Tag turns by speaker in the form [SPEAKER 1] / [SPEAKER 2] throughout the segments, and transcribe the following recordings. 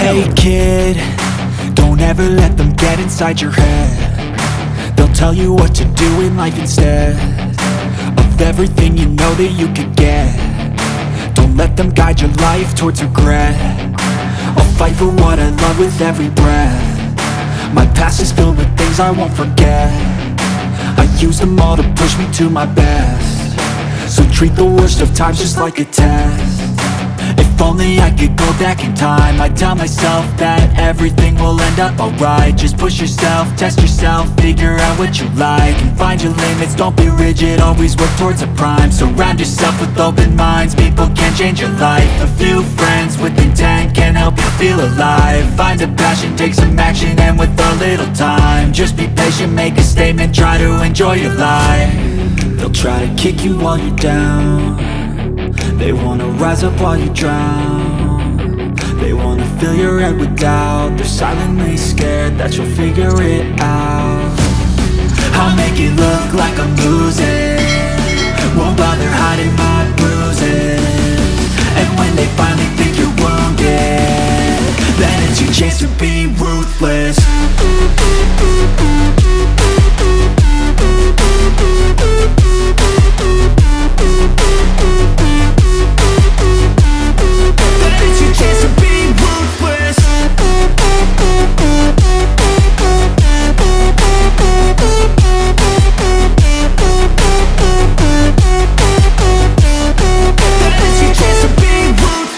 [SPEAKER 1] Hey kid, don't ever let them get inside your head. They'll tell you what to do in life instead of everything you know that you could get. Don't let them guide your life towards regret. I'll fight for what I love with every breath. My past is filled with things I won't forget. I use them all to push me to my best. So treat the worst of times just like a test. If only I could go back in time, I'd tell myself that everything will end up alright. Just push yourself, test yourself, figure out what you like, and find your limits, don't be rigid, always work towards a prime. Surround yourself with open minds, people can change your life. A few friends with intent can help you feel alive. Find a passion, take some action, and with a little time, just be patient, make a statement, try to enjoy your life. They'll try to kick you while you're down. They wanna rise up while you drown. They wanna fill your head with doubt. They're silently scared that you'll figure it out. I'll make it look like I'm losing, won't bother hiding my bruises. And when they finally think you're wounded, then it's your chance to be ruthless. Chance to be ruthless.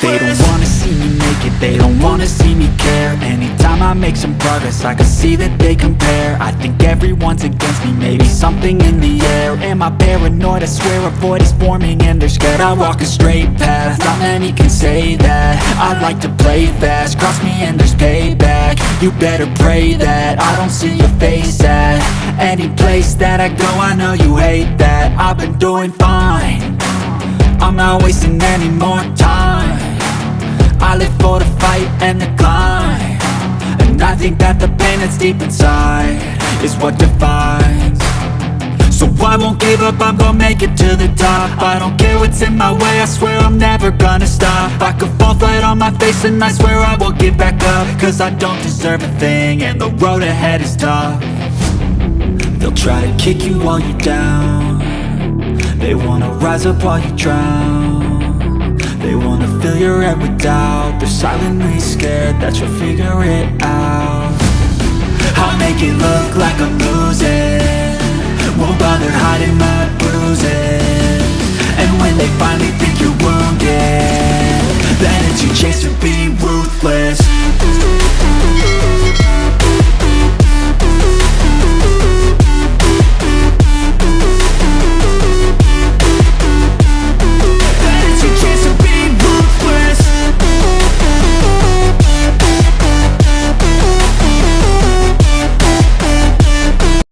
[SPEAKER 1] They don't wanna see me make it, they don't wanna see me care. Anytime I make some progress, I can see that they compare. I think everyone's against me, maybe something in the air. Am I paranoid? I swear a void is forming and they're scared. I walk a straight path, not many can say that. I like to play fast, cross me and there's payback. You better pray that I don't see your face at any place that I go. I know you hate that. I've been doing fine, I'm not wasting any more time. I live for the fight and the climb, and I think that the pain that's deep inside is what defines. So I won't give up, I'm gonna make it to the top. I don't care what's in my way, I swear I'm never gonna stop. I could fall flat on my face and I swear I won't give back up, cause I don't deserve a thing and the road ahead is tough. They'll try to kick you while you're down. They wanna rise up while you drown. They wanna fill your head with doubt. They're silently scared that you'll figure it out. I'll make it look like I'm losing, won't bother hiding my bruises.